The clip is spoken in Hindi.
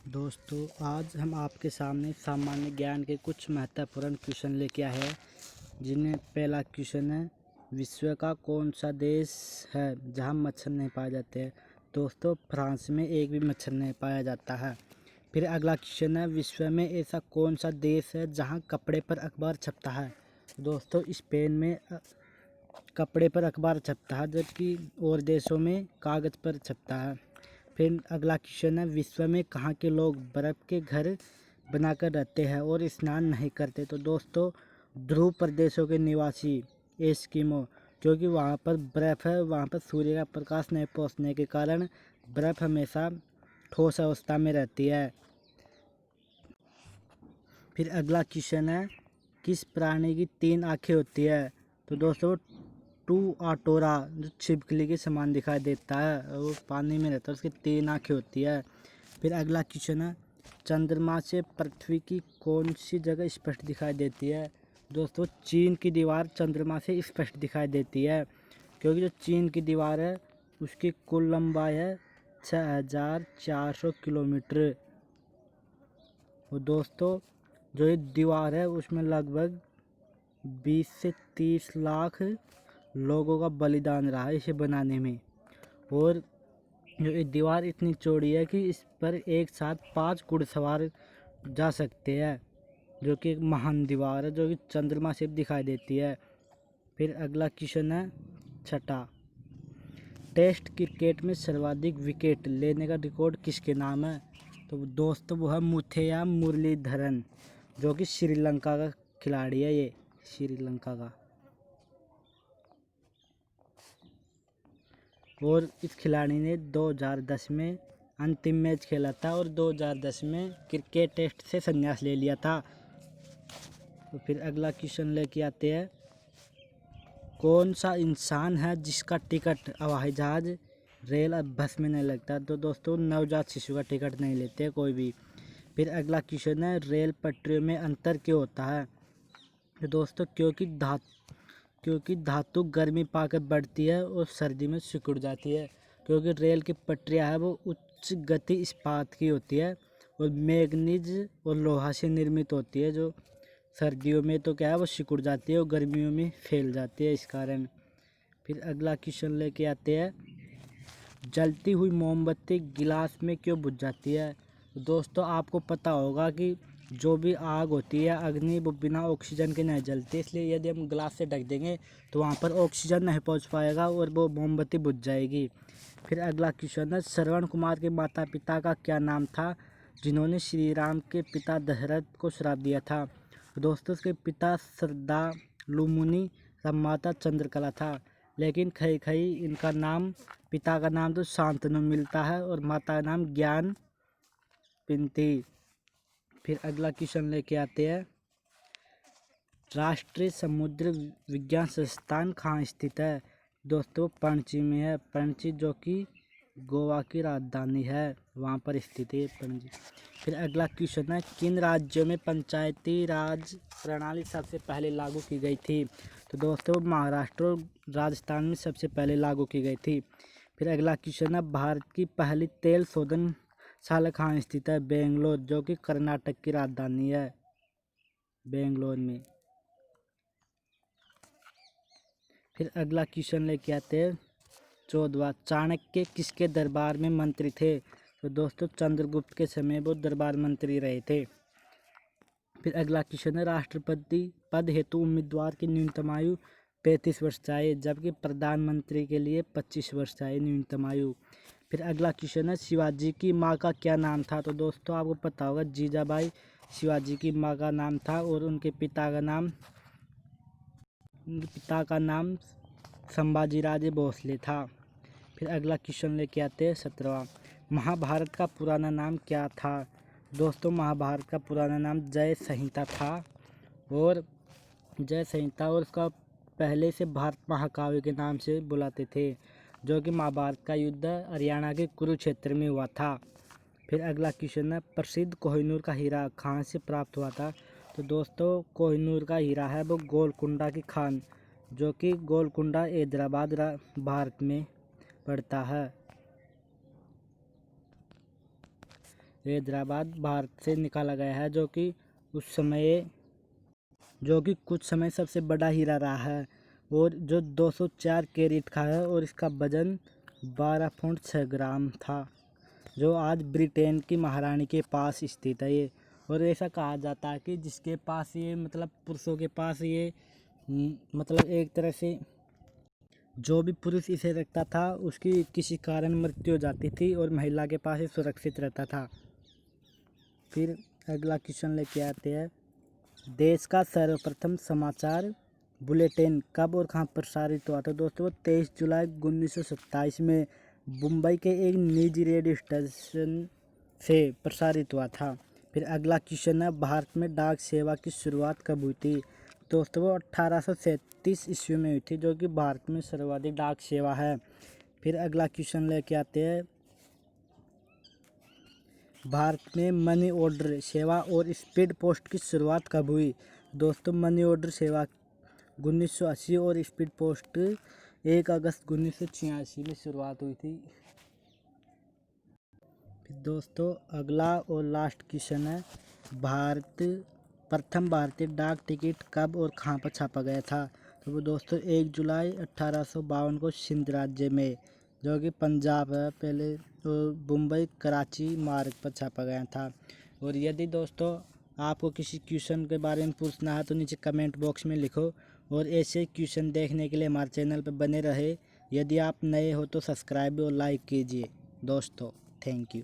दोस्तों, आज हम आपके सामने सामान्य ज्ञान के कुछ महत्वपूर्ण क्वेश्चन लेके आए हैं। जिनमें पहला क्वेश्चन है, विश्व का कौन सा देश है जहां मच्छर नहीं पाए जाते हैं? दोस्तों, फ्रांस में एक भी मच्छर नहीं पाया जाता है। फिर अगला क्वेश्चन है, विश्व में ऐसा कौन सा देश है जहां कपड़े पर अखबार छपता है? दोस्तों, स्पेन में कपड़े पर अखबार छपता है, जबकि और देशों में कागज़ पर छपता है। फिर अगला क्वेश्चन है, विश्व में कहाँ के लोग बर्फ़ के घर बनाकर रहते हैं और स्नान नहीं करते? तो दोस्तों, ध्रुव प्रदेशों के निवासी एस्किमो, क्योंकि वहाँ पर बर्फ़ है, वहाँ पर सूर्य का प्रकाश नहीं पहुँचने के कारण बर्फ़ हमेशा ठोस अवस्था में रहती है। फिर अगला क्वेश्चन है, किस प्राणी की 3 आँखें होती है? तो दोस्तों, टू आटोरा, जो छिपकली के समान दिखाई देता है, वो पानी में रहता है, उसकी 3 आँखें होती है। फिर अगला क्वेश्चन है, चंद्रमा से पृथ्वी की कौन सी जगह स्पष्ट दिखाई देती है? दोस्तों, चीन की दीवार चंद्रमा से स्पष्ट दिखाई देती है, क्योंकि जो चीन की दीवार है उसकी कुल लंबाई है 6400 किलोमीटर। और दोस्तों, जो ये दीवार है उसमें लगभग 20 से 30 लाख लोगों का बलिदान रहा है इसे बनाने में। और जो ये दीवार इतनी चौड़ी है कि इस पर एक साथ 5 घुड़सवार जा सकते हैं, जो कि एक महान दीवार है जो कि चंद्रमा से दिखाई देती है। फिर अगला क्वेश्चन है, छठा, टेस्ट क्रिकेट में सर्वाधिक विकेट लेने का रिकॉर्ड किसके नाम है? तो दोस्तों, वो है मुथैया मुरलीधरन, जो कि श्रीलंका का खिलाड़ी है। ये श्रीलंका का, और इस खिलाड़ी ने 2010 में अंतिम मैच खेला था और 2010 में क्रिकेट टेस्ट से संन्यास ले लिया था। तो फिर अगला क्वेश्चन लेके आते हैं, कौन सा इंसान है जिसका टिकट हवाई जहाज, रेल और बस में नहीं लगता? तो दोस्तों, नवजात शिशु का टिकट नहीं लेते कोई भी। फिर अगला क्वेश्चन है, रेल पटरियों में अंतर क्यों होता है? तो दोस्तों, क्योंकि धातु गर्मी पाकर बढ़ती है और सर्दी में सिकुड़ जाती है। क्योंकि रेल की पटरियाँ है वो उच्च गति इस्पात की होती है और मैग्नीज और लोहा से निर्मित होती है, जो सर्दियों में तो क्या है वो सिकुड़ जाती है और गर्मियों में फैल जाती है इस कारण। फिर अगला क्वेश्चन लेके आते हैं, जलती हुई मोमबत्ती गिलास में क्यों बुझ जाती है? दोस्तों, आपको पता होगा कि जो भी आग होती है, अग्नि, वो बिना ऑक्सीजन के नहीं जलती, इसलिए यदि हम ग्लास से ढक देंगे तो वहाँ पर ऑक्सीजन नहीं पहुँच पाएगा और वो मोमबत्ती बुझ जाएगी। फिर अगला क्वेश्चन है, श्रवण कुमार के माता पिता का क्या नाम था जिन्होंने श्री राम के पिता दशरथ को श्राप दिया था? दोस्तों, उसके पिता श्रद्धालु मुनि और माता चंद्रकला था। लेकिन खई खई इनका नाम, पिता का नाम तो शांतनु मिलता है और माता का नाम ज्ञान पिंती। फिर अगला क्वेश्चन लेके आते हैं, राष्ट्रीय समुद्र विज्ञान संस्थान कहाँ स्थित है? दोस्तों, पणजी में है। पणजी, जो कि गोवा की राजधानी है, वहाँ पर स्थित है पणजी। फिर अगला क्वेश्चन है, किन राज्यों में पंचायती राज प्रणाली सबसे पहले लागू की गई थी? तो दोस्तों, महाराष्ट्र और राजस्थान में सबसे पहले लागू की गई थी। फिर अगला क्वेश्चन है, भारत की पहली तेल शोधनशाला कहाँ स्थित है? बेंगलोर, जो कि कर्नाटक की राजधानी है, बेंगलोर में। फिर अगला क्वेश्चन लेके आते हैं, 14वां, चाणक्य किसके दरबार में मंत्री थे? तो दोस्तों, चंद्रगुप्त के समय वो दरबार मंत्री रहे थे। फिर अगला क्वेश्चन है, राष्ट्रपति पद हेतु उम्मीदवार की न्यूनतम आयु 35 वर्ष चाहिए, जबकि प्रधानमंत्री के लिए 25 वर्ष चाहिए न्यूनतम आयु। फिर अगला क्वेश्चन है, शिवाजी की माँ का क्या नाम था? तो दोस्तों, आपको पता होगा, जीजाबाई शिवाजी की माँ का नाम था और उनके पिता का नाम संभाजीराजे भोसले था। फिर अगला क्वेश्चन लेके आते हैं, 17वां, महाभारत का पुराना नाम क्या था? दोस्तों, महाभारत का पुराना नाम जय संहिता था और उसका पहले से भारत महाकाव्य के नाम से बुलाते थे, जो कि महाभारत का युद्ध हरियाणा के कुरुक्षेत्र में हुआ था। फिर अगला क्वेश्चन है, प्रसिद्ध कोहिनूर का हीरा कहाँ से प्राप्त हुआ था? तो दोस्तों, कोहिनूर का हीरा है वो गोलकुंडा की खान, जो कि गोलकुंडा हैदराबाद भारत में पड़ता है। हैदराबाद भारत से निकाला गया है, जो कि कुछ समय सबसे बड़ा हीरा रहा है और जो 204 कैरेट का है और इसका वजन 12.6 ग्राम था, जो आज ब्रिटेन की महारानी के पास स्थित है ये। और ऐसा कहा जाता है कि जिसके पास ये मतलब पुरुषों के पास ये मतलब एक तरह से जो भी पुरुष इसे रखता था उसकी किसी कारण मृत्यु हो जाती थी और महिला के पास ये सुरक्षित रहता था। फिर अगला क्वेश्चन लेके आते हैं, देश का सर्वप्रथम समाचार बुलेटिन कब और कहाँ प्रसारित हुआ था? दोस्तों 23 जुलाई 1927 में मुंबई के एक निजी रेडियो स्टेशन से प्रसारित हुआ था। फिर अगला क्वेश्चन है, भारत में डाक सेवा की शुरुआत कब हुई थी? दोस्तों वो 1837 ईस्वी में हुई थी, जो कि भारत में सर्वाधिक डाक सेवा है। फिर अगला क्वेश्चन लेके आते हैं, भारत में मनी ऑर्डर सेवा और स्पीड पोस्ट की शुरुआत कब हुई? दोस्तों मनी ऑर्डर सेवा 1980 और स्पीड पोस्ट 1 अगस्त 1986 में शुरुआत हुई थी। फिर दोस्तों अगला और लास्ट क्वेश्चन है, प्रथम भारतीय डाक टिकट कब और कहाँ पर छापा गया था? तो वो दोस्तों 1 जुलाई 1852 को सिंध राज्य में, जो कि पंजाब है, पहले तो मुंबई कराची मार्ग पर छापा गया था। और यदि दोस्तों आपको किसी क्वेश्चन के बारे में पूछना है तो नीचे कमेंट बॉक्स में लिखो, और ऐसे क्वेश्चन देखने के लिए हमारे चैनल पर बने रहे। यदि आप नए हो तो सब्सक्राइब और लाइक कीजिए दोस्तों। Thank you.